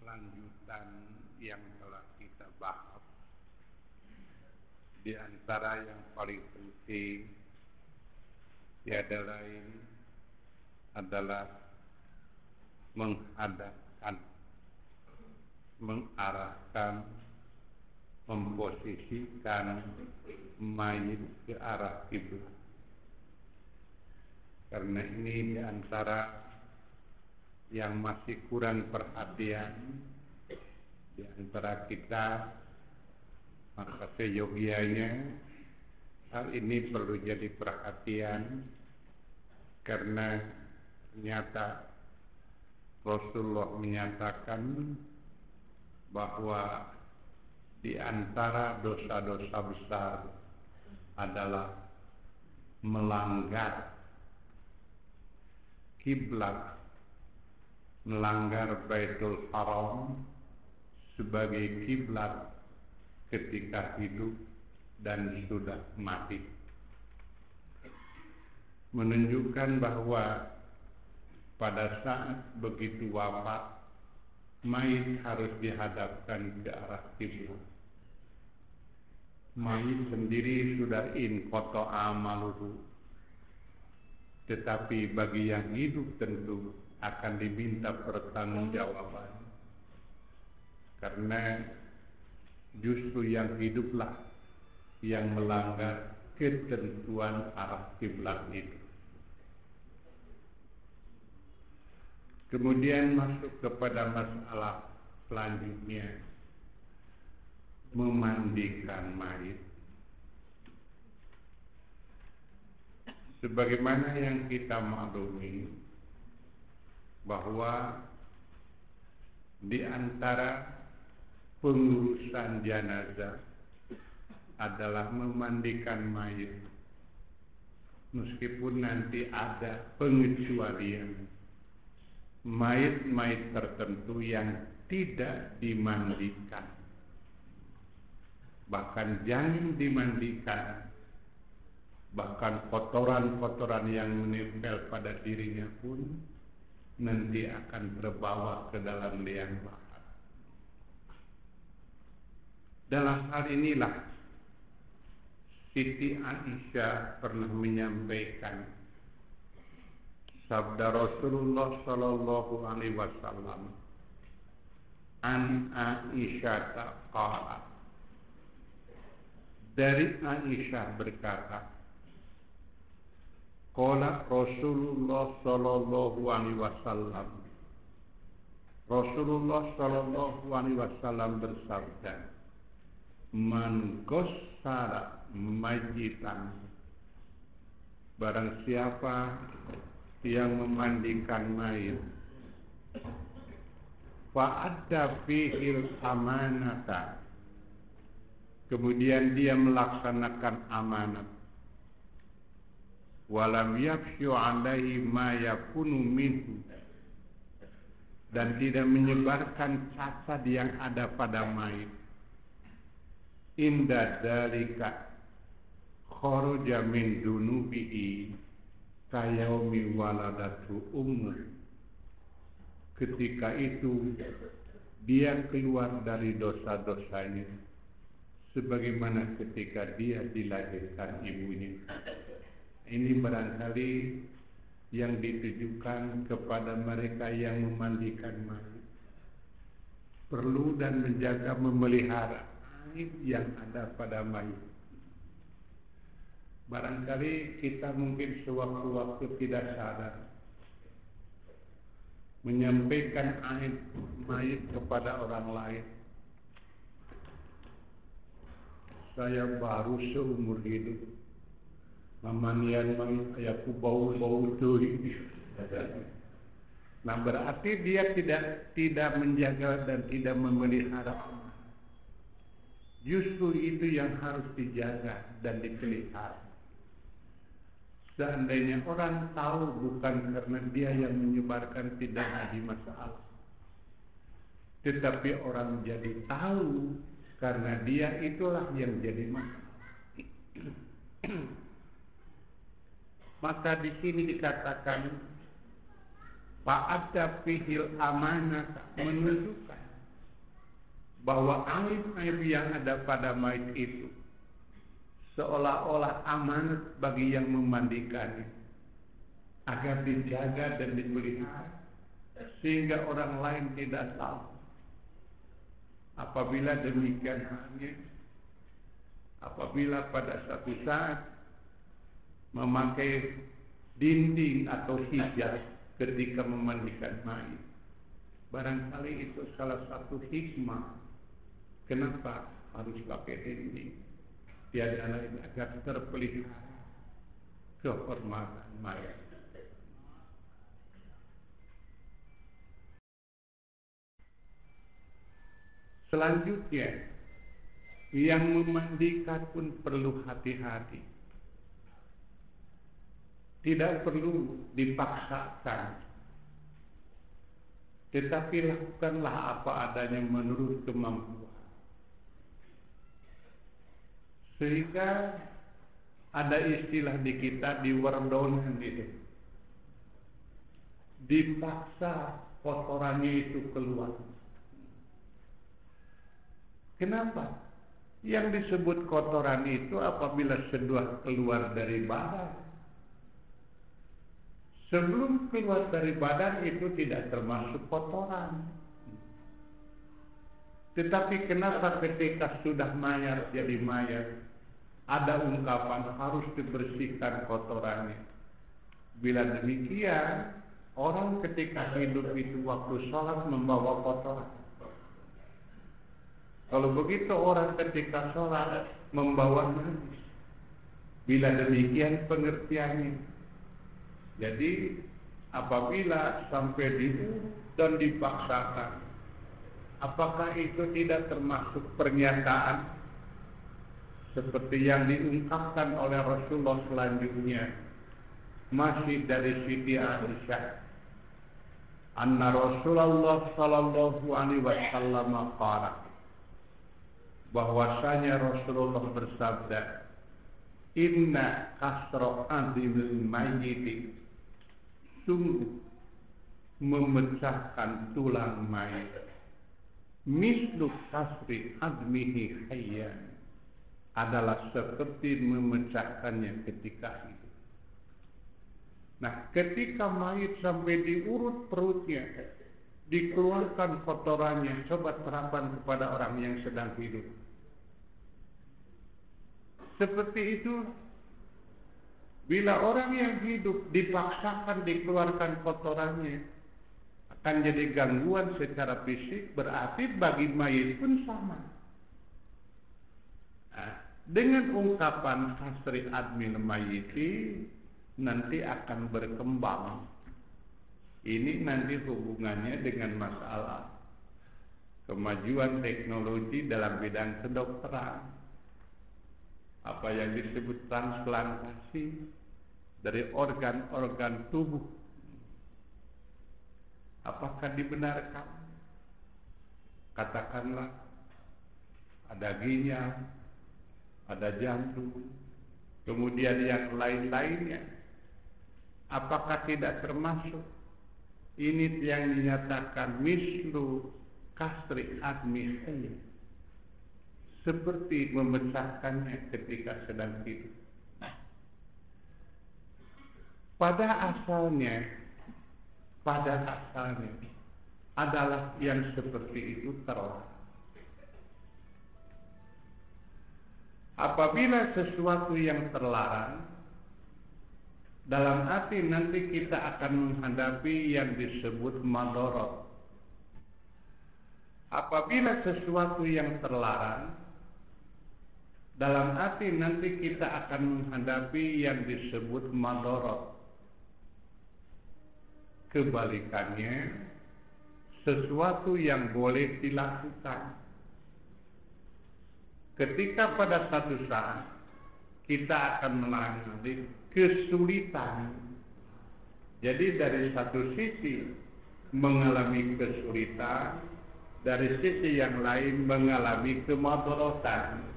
Lanjutan yang telah kita bahas, di antara yang paling penting tiada lain adalah menghadapkan, mengarahkan, memposisikan mayit ke arah kiblat. Karena ini di antara yang masih kurang perhatian di antara kita, maka seyogianya hal ini perlu jadi perhatian, karena ternyata Rasulullah menyatakan bahwa di antara dosa-dosa besar adalah melanggar kiblat, melanggar Baitul Haram sebagai kiblat ketika hidup dan sudah mati. Menunjukkan bahwa pada saat begitu wafat, mayit harus dihadapkan ke arah kiblat. Mayit sendiri sudah inqata amaluhu, tetapi bagi yang hidup tentu akan diminta pertanggungjawaban, karena justru yang hiduplah yang melanggar ketentuan arah kiblat itu. Kemudian masuk kepada masalah selanjutnya, memandikan mayit. Sebagaimana yang kita maklumi bahwa di antara pengurusan jenazah adalah memandikan mayit, meskipun nanti ada pengecualian mayit-mayit tertentu yang tidak dimandikan, bahkan jangan dimandikan, bahkan kotoran-kotoran yang menempel pada dirinya pun nanti akan terbawa ke dalam liang lahat. Dalam hal inilah Siti Aisyah pernah menyampaikan sabda Rasulullah sallallahu alaihi wasallam, an Aisyah qalat, dari Aisyah berkata, qala Rasulullah sallallahu alaihi wasallam, Rasulullah sallallahu alaihi wasallam bersabda, man ghassala majitan, barang siapa yang memandikan mayit, fa'adda fihil amanata, kemudian dia melaksanakan amanat, walam yafshu alaihi ma yakunu minhu, dan tidak menyebarkan cacat yang ada pada mayit, inda dalika kharaja min dunubihi kayaumi waladatu ummu, ketika itu dia keluar dari dosa-dosanya sebagaimana ketika dia dilahirkan ibunya. Ini barangkali yang ditujukan kepada mereka yang memandikan mayit, perlu dan menjaga memelihara aib yang ada pada mayit. Barangkali kita mungkin sewaktu-waktu tidak sadar menyampaikan aib mayit kepada orang lain. Saya baru seumur hidup memandikan mayit, aku bau-bau tui. Nah, berarti dia tidak menjaga dan tidak memelihara. Justru itu yang harus dijaga dan dipelihara. Seandainya orang tahu bukan karena dia yang menyebarkan, tidak ada masalah. Tetapi orang jadi tahu karena dia itulah yang jadi masalah. Maka di sini dikatakan fa'adda fihil amanah, menunjukkan bahwa aib-aib yang ada pada mayit itu seolah-olah amanat bagi yang memandikannya agar dijaga dan dipelihara sehingga orang lain tidak tahu. Apabila demikian halnya, apabila pada satu saat memakai dinding atau hijab ketika memandikan mayit, barangkali itu salah satu hikmah kenapa harus pakai dinding, tiada lain agar terpelihara kehormatan mayat. Selanjutnya, yang memandikan pun perlu hati-hati. Tidak perlu dipaksakan, tetapi lakukanlah apa adanya menurut kemampuan. Sehingga ada istilah di kita di wardonan itu, dipaksa kotorannya itu keluar. Kenapa? Yang disebut kotoran itu apabila sudah keluar dari badan. Sebelum keluar dari badan itu tidak termasuk kotoran. Tetapi kenapa ketika sudah mayat jadi mayat, ada ungkapan harus dibersihkan kotorannya. Bila demikian, orang ketika hidup itu waktu sholat membawa kotoran. Kalau begitu orang ketika sholat membawa najis. Bila demikian pengertiannya. Jadi apabila sampai diurut dan dipaksakan, apakah itu tidak termasuk pernyataan seperti yang diungkapkan oleh Rasulullah selanjutnya, masih dari Siti Aisyah, anna Rasulullah sallallahu alaihi wasallam qala, bahwasanya Rasulullah bersabda, inna kasra azimil mayyit, sungguh memecahkan tulang mayit, mislu kasri azmihi hayyan, adalah seperti memecahkannya ketika hidup. Nah, ketika mayit sampai diurut perutnya, dikeluarkan kotorannya, coba terapkan kepada orang yang sedang hidup. Seperti itu, bila orang yang hidup dipaksakan dikeluarkan kotorannya, akan jadi gangguan secara fisik, berarti bagi mayit pun sama. Nah, dengan ungkapan hasri admil mayyiti nanti akan berkembang. Ini nanti hubungannya dengan masalah kemajuan teknologi dalam bidang kedokteran. Apa yang disebut transplantasi dari organ-organ tubuh. Apakah dibenarkan? Katakanlah ada ginjal, ada jantung, kemudian yang lain-lainnya. Apakah tidak termasuk? Ini yang dinyatakan mislu kasri admi hayy, seperti memecahkannya ketika sedang hidup. Pada asalnya adalah yang seperti itu terlarang. Apabila sesuatu yang terlarang, dalam arti nanti kita akan menghadapi yang disebut madharat. Apabila sesuatu yang terlarang, dalam arti nanti kita akan menghadapi yang disebut madharat. Kebalikannya, sesuatu yang boleh dilakukan. Ketika pada satu saat kita akan mengalami kesulitan, jadi dari satu sisi mengalami kesulitan, dari sisi yang lain mengalami kemadharatan.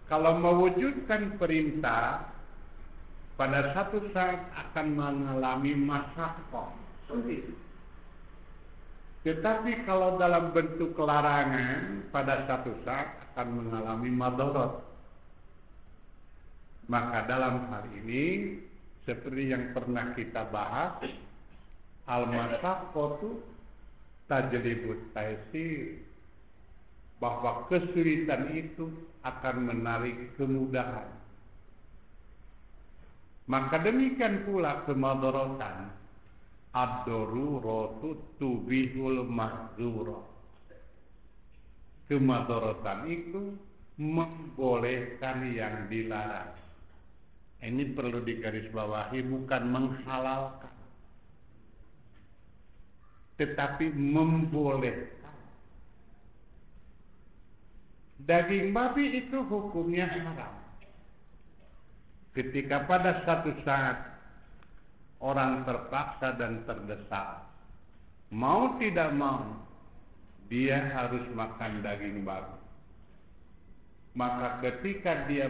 Kalau mewujudkan perintah, pada satu saat akan mengalami masyaqqah, sulit. Tetapi kalau dalam bentuk larangan, pada satu saat akan mengalami madarat. Maka dalam hal ini, seperti yang pernah kita bahas, al-masyaqqatu tajlibut taysir, bahwa kesulitan itu akan menarik kemudahan. Maka demikian pula kemadaratan, ad-daruratu tubihul mahdzura. Kemadaratan itu membolehkan yang dilarang. Ini perlu digarisbawahi, bukan menghalalkan, tetapi membolehkan. Daging babi itu hukumnya haram. Ketika pada satu saat orang terpaksa dan terdesak, mau tidak mau, dia harus makan daging babi. Maka ketika dia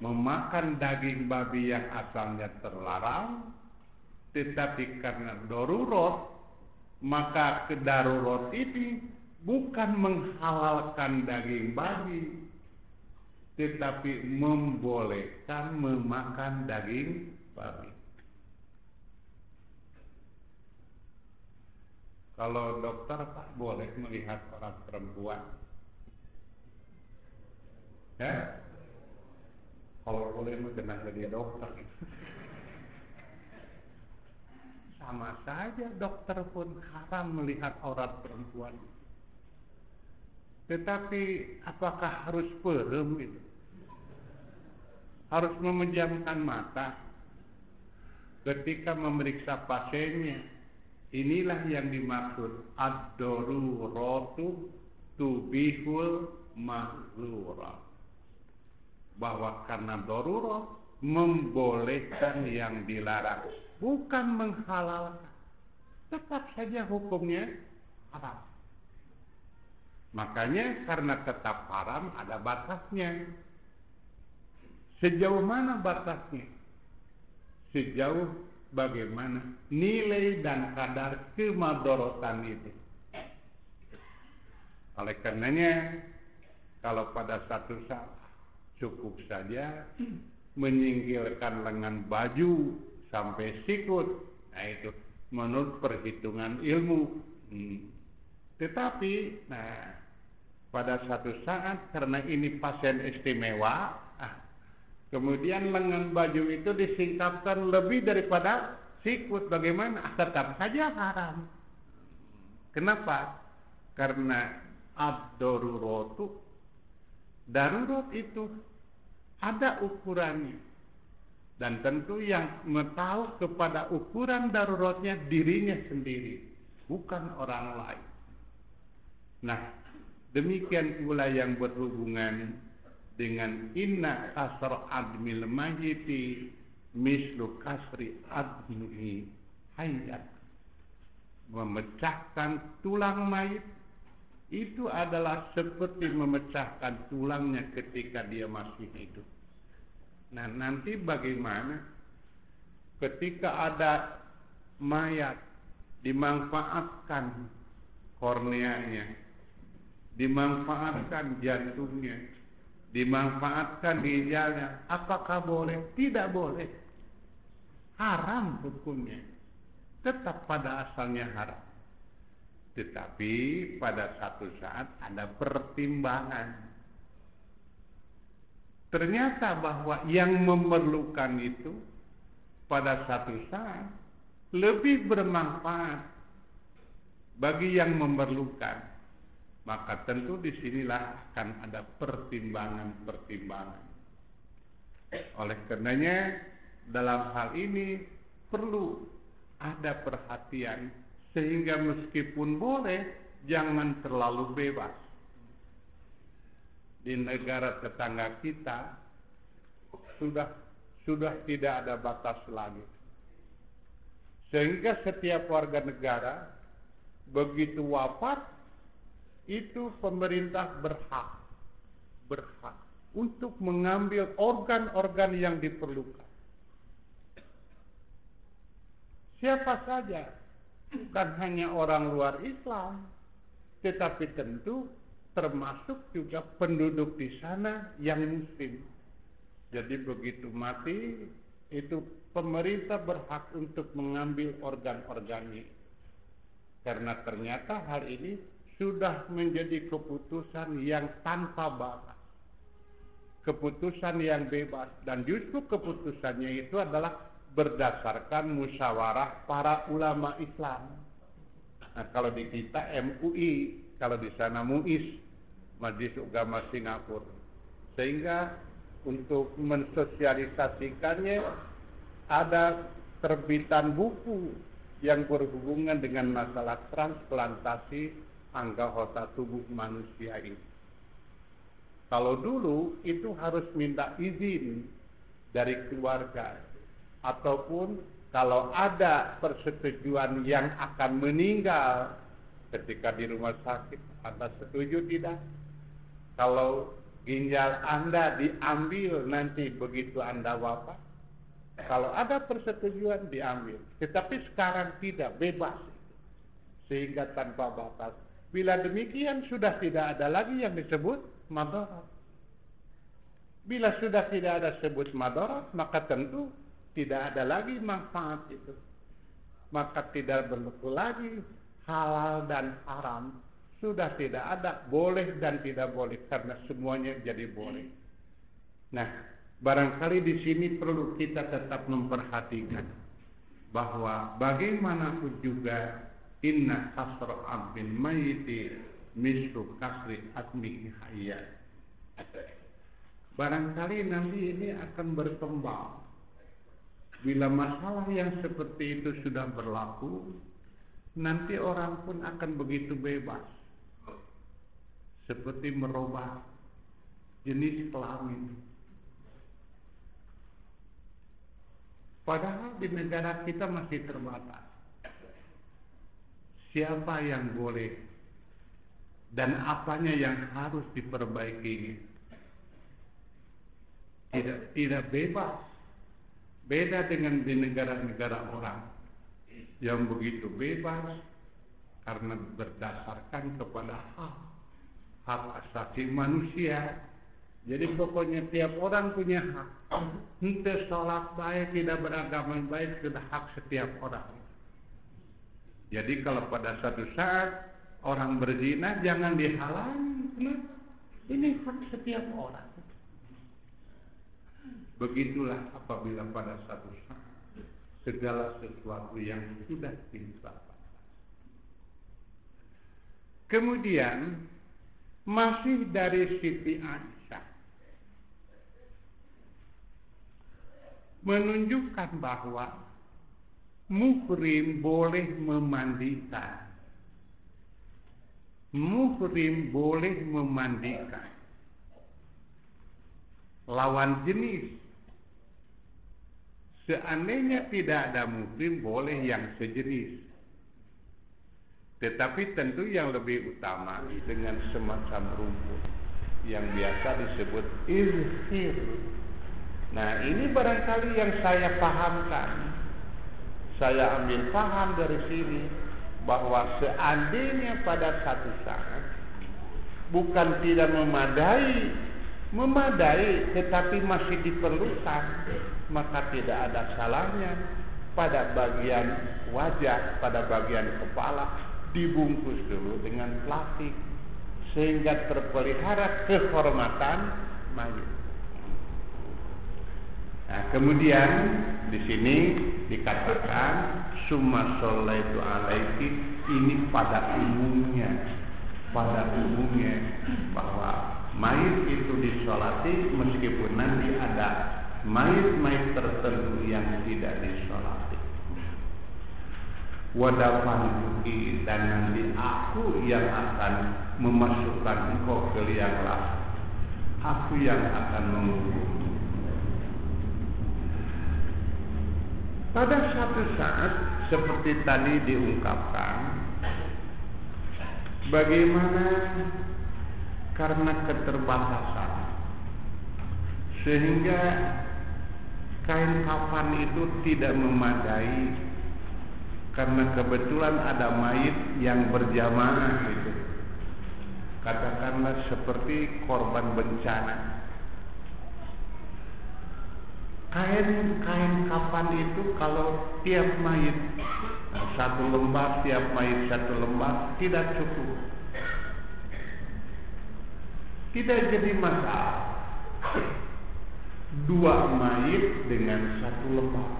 memakan daging babi yang asalnya terlarang, tetapi karena darurat, maka kedarurat ini bukan menghalalkan daging babi, tetapi membolehkan memakan daging babi. Kalau dokter tak boleh melihat orang perempuan, ya? Kalau boleh mah kena jadi dokter. Sama saja dokter pun haram melihat aurat perempuan. Tetapi apakah harus perem itu? Harus memejamkan mata ketika memeriksa pasiennya. Inilah yang dimaksud ad-daruratu tubihul mahdzura. Bahwa karena darurat membolehkan yang dilarang, bukan menghalalkan. Tetap saja hukumnya haram. Makanya karena tetap haram ada batasnya. Sejauh mana batasnya? Sejauh bagaimana nilai dan kadar kemadharatan itu. Oleh karenanya, kalau pada satu saat cukup saja menyingkirkan lengan baju sampai sikut, nah itu menurut perhitungan ilmu. Tetapi, pada satu saat karena ini pasien istimewa, kemudian lengan baju itu disingkapkan lebih daripada sikut, bagaimana? Tetap saja haram. Kenapa? Karena ad-daruratu, darurat itu ada ukurannya. Dan tentu yang tahu kepada ukuran daruratnya dirinya sendiri, bukan orang lain. Nah, demikian pula yang berhubungan dengan inna kasr admil mayyiti mislu kasri admihi hayat. Memecahkan tulang mayit itu adalah seperti memecahkan tulangnya ketika dia masih hidup. Nah, nanti bagaimana ketika ada mayat dimanfaatkan korneanya, dimanfaatkan jantungnya, dimanfaatkan ginjalnya, apakah boleh? Tidak boleh. Haram hukumnya. Tetap pada asalnya haram. Tetapi pada satu saat ada pertimbangan. Ternyata bahwa yang memerlukan itu pada satu saat lebih bermanfaat bagi yang memerlukan. Maka tentu disinilah akan ada pertimbangan-pertimbangan. Oleh karenanya dalam hal ini perlu ada perhatian, sehingga meskipun boleh, jangan terlalu bebas. Di negara tetangga kita sudah tidak ada batas lagi. Sehingga setiap warga negara begitu wafat itu pemerintah berhak untuk mengambil organ-organ yang diperlukan. Siapa saja, bukan hanya orang luar Islam, tetapi tentu termasuk juga penduduk di sana yang muslim. Jadi begitu mati, itu pemerintah berhak untuk mengambil organ-organnya. Karena ternyata hal ini sudah menjadi keputusan yang tanpa batas. Keputusan yang bebas. Dan justru keputusannya itu adalah berdasarkan musyawarah para ulama Islam. Nah, kalau di kita MUI, kalau di sana MUIS, Majelis Ulama Singapura. Sehingga untuk mensosialisasikannya ada terbitan buku yang berhubungan dengan masalah transplantasi anggota tubuh manusia ini. Kalau dulu itu harus minta izin dari keluarga, ataupun kalau ada persetujuan yang akan meninggal ketika di rumah sakit, Anda setuju tidak? Kalau ginjal Anda diambil nanti begitu Anda wafat, kalau ada persetujuan diambil. Tetapi sekarang tidak, bebas. Sehingga tanpa batas. Bila demikian sudah tidak ada lagi yang disebut madarat. Bila sudah tidak ada sebut madarat, maka tentu tidak ada lagi manfaat itu. Maka tidak berlaku lagi halal dan haram. Sudah tidak ada boleh dan tidak boleh, karena semuanya jadi boleh. Nah, barangkali di sini perlu kita tetap memperhatikan bahwa bagaimanapun juga inna kasra abdin mayyiti mislu kasri admi hayya. Barangkali nanti ini akan berkembang. Bila masalah yang seperti itu sudah berlaku, nanti orang pun akan begitu bebas. Seperti merubah jenis kelamin. Padahal di negara kita masih terbatas. Siapa yang boleh dan apanya yang harus diperbaiki? Tidak bebas. Beda dengan di negara-negara orang yang begitu bebas karena berdasarkan kepada hak asasi manusia. Jadi pokoknya tiap orang punya hak. Entah sholat baik, tidak beragama baik, sudah hak setiap orang. Jadi kalau pada satu saat orang berzina jangan dihalangi. Ini hak setiap orang. Begitulah apabila pada satu saat segala sesuatu yang sudah ditetapkan. Kemudian masih dari Siti Aisyah menunjukkan bahwa muhrim boleh memandikan. Muhrim boleh memandikan lawan jenis. Seandainya tidak ada muhrim, boleh yang sejenis. Tetapi tentu yang lebih utama dengan semacam rumput yang biasa disebut izhir. Nah, ini barangkali yang saya pahamkan. Saya ambil paham dari sini bahwa seandainya pada satu saat bukan tidak memadai tetapi masih diperlukan, maka tidak ada salahnya pada bagian wajah, pada bagian kepala dibungkus dulu dengan plastik sehingga terpelihara kehormatan mayit. Nah, kemudian di sini dikatakan summa shallaitu alaiki, ini pada umumnya bahwa mayit itu disolati meskipun nanti ada mayit-mayit tertentu yang tidak disolati. Wadafantuki, dan nanti aku yang akan memasukkan engkau ke liang lahat. Aku yang akan menghukum. Pada satu saat seperti tadi diungkapkan, bagaimana karena keterbatasan sehingga kain kafan itu tidak memadai, karena kebetulan ada mayit yang berjamaah itu, katakanlah seperti korban bencana. Kain kafan itu kalau tiap mayit satu lembar, tiap mayit satu lembar tidak cukup, tidak jadi masalah. 2 mayit dengan 1 lembar,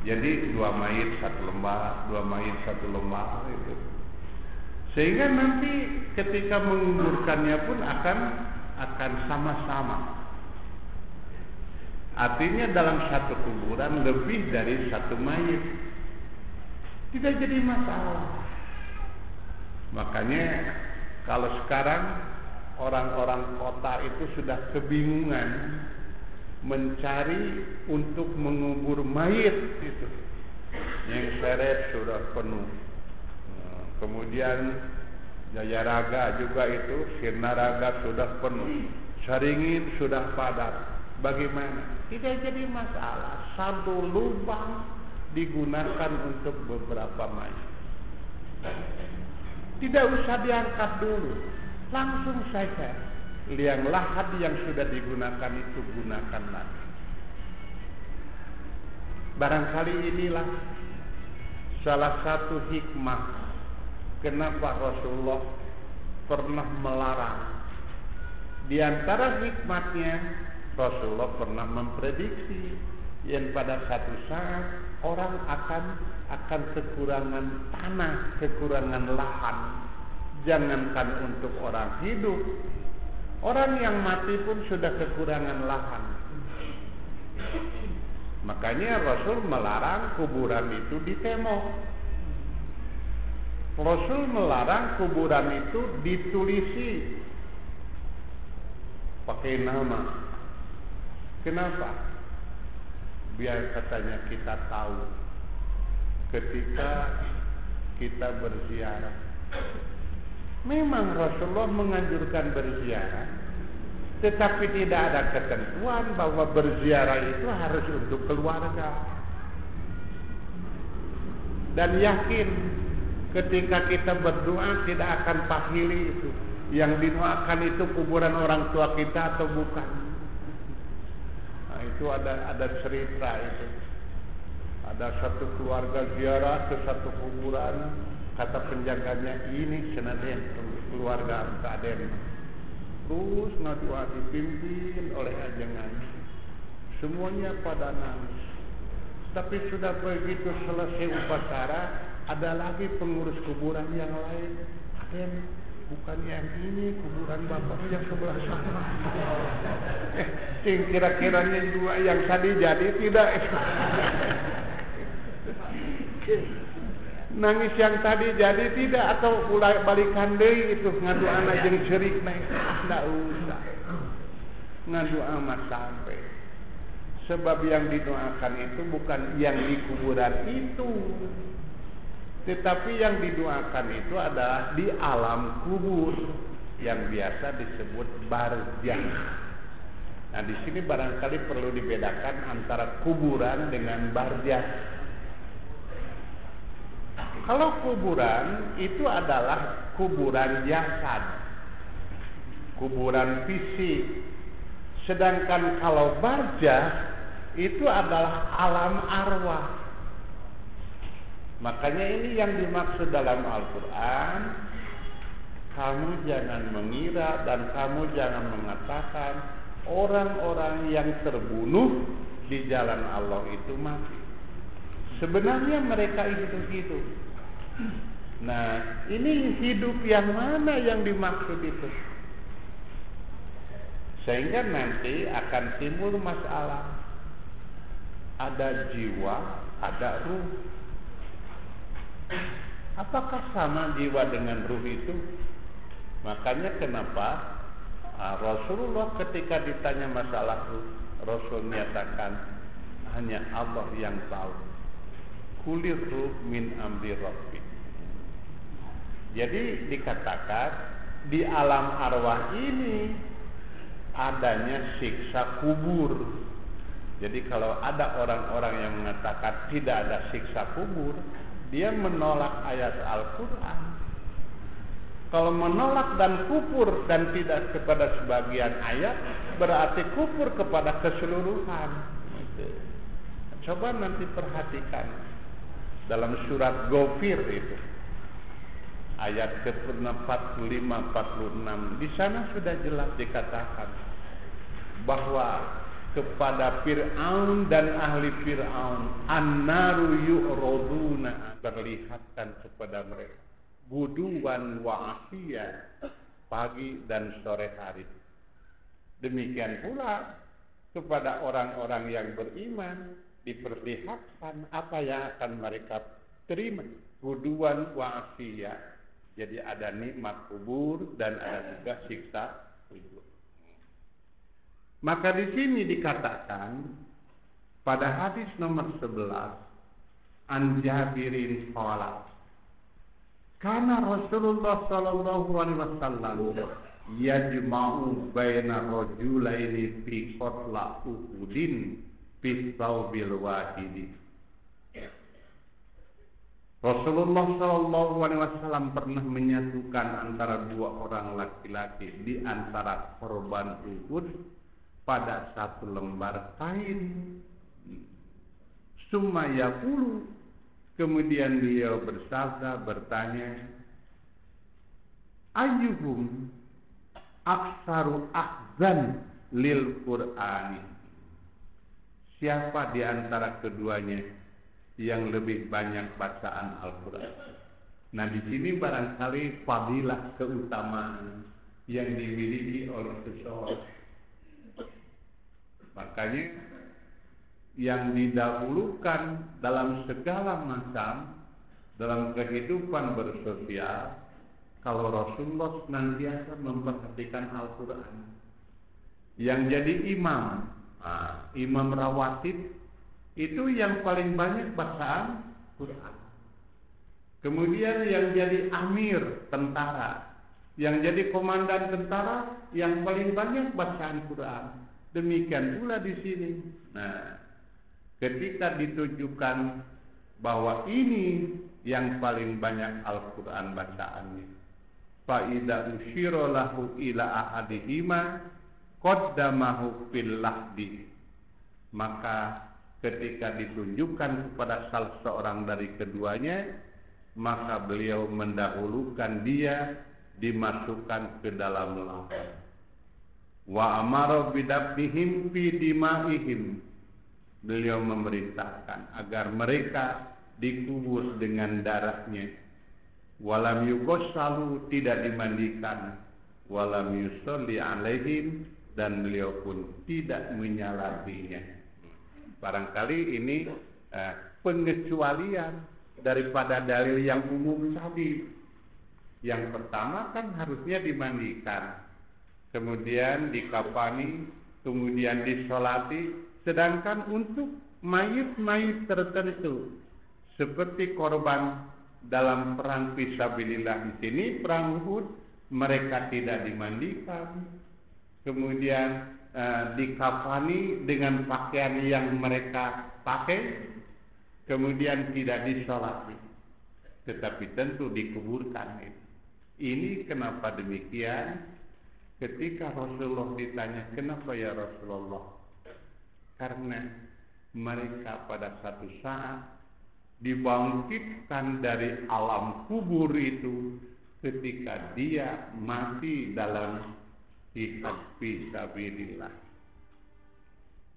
jadi 2 mayit 1 lembar, 2 mayit 1 lembar itu, sehingga nanti ketika menguburkannya pun akan sama-sama. Artinya dalam satu kuburan lebih dari 1 mayit, tidak jadi masalah. Makanya kalau sekarang orang-orang kota itu sudah kebingungan mencari untuk mengubur mayit itu. Yang Seret sudah penuh, kemudian Jayaraga juga itu, Sirnaraga sudah penuh, Saringin sudah padat. Bagaimana? Tidak jadi masalah, 1 lubang digunakan untuk beberapa mayit. Tidak usah diangkat dulu, langsung saja liang lahat yang sudah digunakan itu gunakan lagi. Barangkali inilah salah satu hikmah kenapa Rasulullah pernah melarang. Di antara hikmatnya, Rasulullah pernah memprediksi yang pada satu saat orang akan kekurangan tanah, kekurangan lahan. Jangankan untuk orang hidup, orang yang mati pun sudah kekurangan lahan. Makanya Rasul melarang kuburan itu ditembok. Rasul melarang kuburan itu ditulisi pakai nama. Kenapa? Biar katanya kita tahu ketika kita berziarah. Memang Rasulullah menganjurkan berziarah, tetapi tidak ada ketentuan bahwa berziarah itu harus untuk keluarga. Dan yakin ketika kita berdoa tidak akan pahili itu, yang didoakan itu kuburan orang tua kita atau bukan. Itu ada cerita itu. Ada satu keluarga ziarah ke satu kuburan, kata penjaganya, ini senaden keluarga Aden. Terus ngadua dipimpin oleh ajengan. Semuanya pada nangis. Tapi sudah begitu selesai upacara, ada lagi pengurus kuburan yang lain. Aden, bukan yang ini, kuburan bapak yang sebelah sana. Kira-kiranya dua yang tadi jadi tidak. Nangis yang tadi jadi tidak, atau mulai balikan deui itu ngadu anak jeung cerik naik. Enggak usah. Ngadu amat sampai. Sebab yang didoakan itu bukan yang di kuburan itu, tetapi yang didoakan itu adalah di alam kubur yang biasa disebut barzakh. Nah, di sini barangkali perlu dibedakan antara kuburan dengan barzakh. Kalau kuburan itu adalah kuburan jasad, kuburan fisik. Sedangkan kalau barzakh itu adalah alam arwah. Makanya ini yang dimaksud dalam Al-Quran, kamu jangan mengira dan kamu jangan mengatakan orang-orang yang terbunuh di jalan Allah itu mati. Sebenarnya mereka hidup. Nah, ini hidup yang mana yang dimaksud itu? Sehingga nanti akan timbul masalah. Ada jiwa, ada ruh. Apakah sama jiwa dengan ruh itu? Makanya kenapa Rasulullah ketika ditanya masalah ruh, Rasul menyatakan hanya Allah yang tahu. kuliru min amri rabbik. Jadi dikatakan di alam arwah ini adanya siksa kubur. Jadi kalau ada orang-orang yang mengatakan tidak ada siksa kubur, dia menolak ayat Al-Quran. Kalau menolak dan kufur dan tidak kepada sebagian ayat, berarti kufur kepada keseluruhan. Coba nanti perhatikan dalam surat Ghafir itu, ayat ke-45-46, di sana sudah jelas dikatakan bahwa kepada Fir'aun dan ahli Fir'aun an-naru yu'raduna, terlihatkan kepada mereka buduwan wa ashiya, pagi dan sore hari. Demikian pula kepada orang-orang yang beriman diperlihatkan apa yang akan mereka terima, buduwan wa ashiya. Jadi ada nikmat kubur dan ada juga siksa kubur. Maka di sini dikatakan pada hadis nomor 11, an Jabirin qala, kana Rasulullah sallallahu alaihi wasallam yajma'u baina rajulaini fi qatla Uhudin fi thawbil wahidi. Rasulullah sallallahu alaihi wasallam pernah menyatukan antara dua orang laki-laki di antara korban Uhud pada satu lembar kain. Summa yaqulu, kemudian beliau bertanya, ayyuhum aktsaru ahzan lil Qur'ani, siapa di antara keduanya yang lebih banyak bacaan Al-Quran. Nah, di sini barangkali fadilah keutamaan yang dimiliki oleh seseorang. Makanya yang didahulukan dalam segala macam dalam kehidupan bersosial, kalau Rasulullah senantiasa memperhatikan Al-Quran. Yang jadi imam, imam rawatib itu yang paling banyak bacaan Quran. Kemudian yang jadi amir tentara, yang jadi komandan tentara, yang paling banyak bacaan Quran. Demikian pula di sini. Nah, ketika ditujukan bahwa ini yang paling banyak Al-Quran bacaannya, fa idza usyira lahu ila ahadihima qaddamahu fil lahdi, maka ketika ditunjukkan kepada salah seorang dari keduanya, maka beliau mendahulukan dia dimasukkan ke dalam lahar. Wa amara bidabihim fi dimaihim, beliau memerintahkan agar mereka dikubur dengan darahnya. Walam yughassalu, tidak dimandikan. Walam yusolli alaihim, dan beliau pun tidak menyalatinya. Barangkali ini pengecualian daripada dalil yang umum tadi. Yang pertama kan harusnya dimandikan, kemudian dikafani, kemudian disolati. Sedangkan untuk mayit-mayit tertentu seperti korban dalam perang fisabilillah di sini, perang Uhud, mereka tidak dimandikan, kemudian dikafani dengan pakaian yang mereka pakai, kemudian tidak disolati, tetapi tentu dikuburkan. Ini kenapa demikian? Ketika Rasulullah ditanya, kenapa ya Rasulullah? Karena mereka pada satu saat dibangkitkan dari alam kubur itu ketika dia mati dalam jihad fisabilillah.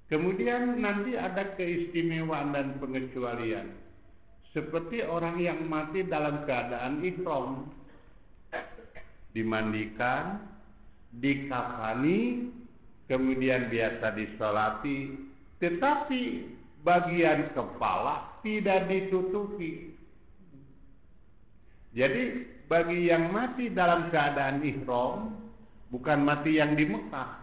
Kemudian nanti ada keistimewaan dan pengecualian, seperti orang yang mati dalam keadaan ihram, dimandikan, dikafani, kemudian biasa disolati, tetapi bagian kepala tidak ditutupi. Jadi bagi yang mati dalam keadaan ihram, bukan mati yang di Mekah,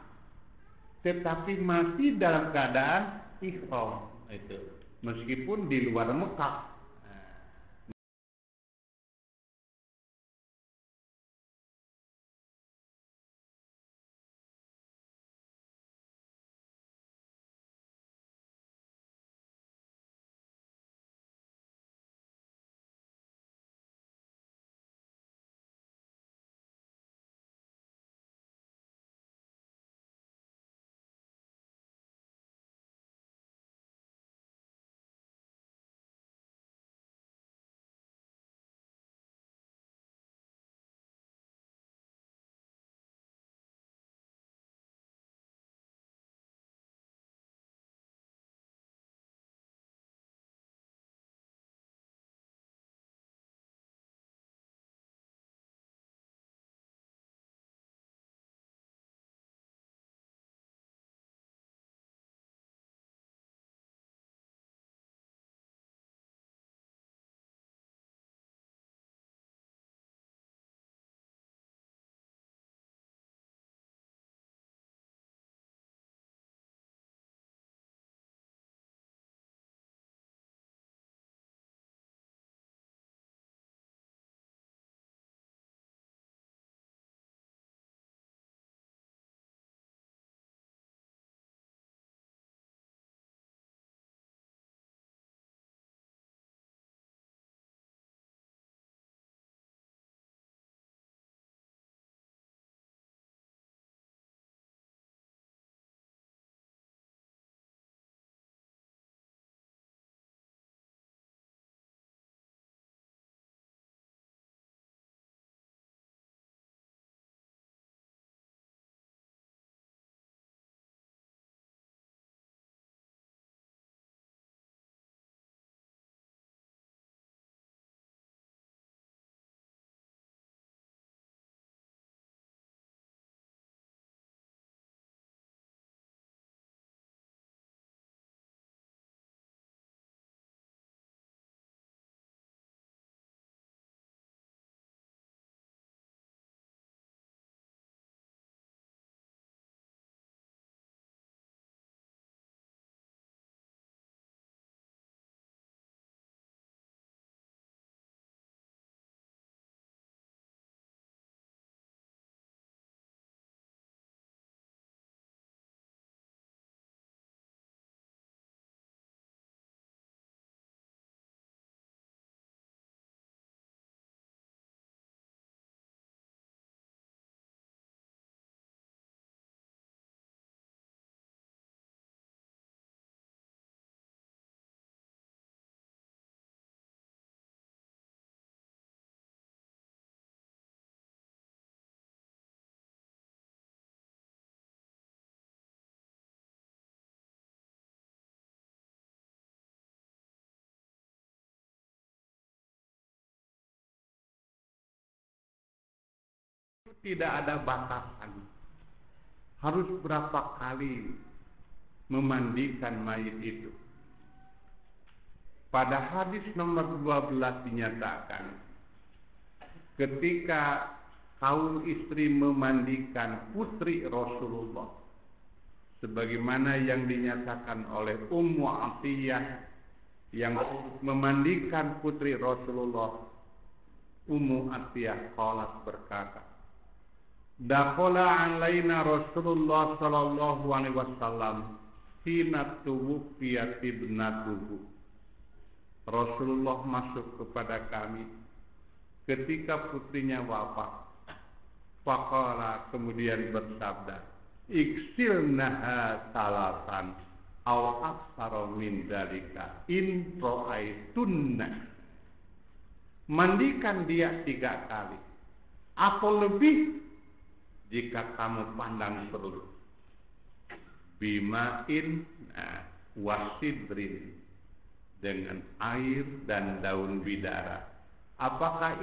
tetapi mati dalam keadaan ihram itu, meskipun di luar Mekah. tidak ada batasan. Harus berapa kali memandikan mayit itu. Pada hadis nomor 12 dinyatakan, ketika kaum istri memandikan putri Rasulullah, sebagaimana yang dinyatakan oleh Ummu Atiyah yang memandikan putri Rasulullah, Ummu Atiyah qalat berkata, dakhala alaina Rasulullah sallallahu alaihi wasallam hina tuwfiyat ibnatuhu. Rasulullah masuk kepada kami ketika putrinya wafat. Faqala, kemudian bersabda, iksilnaha salasan aw aktsara min dzalika in ra'aitunna. Mandikan dia 3 kali atau lebih jika kamu pandang perlu. Bima'in wasidrin, dengan air dan daun bidara. Apakah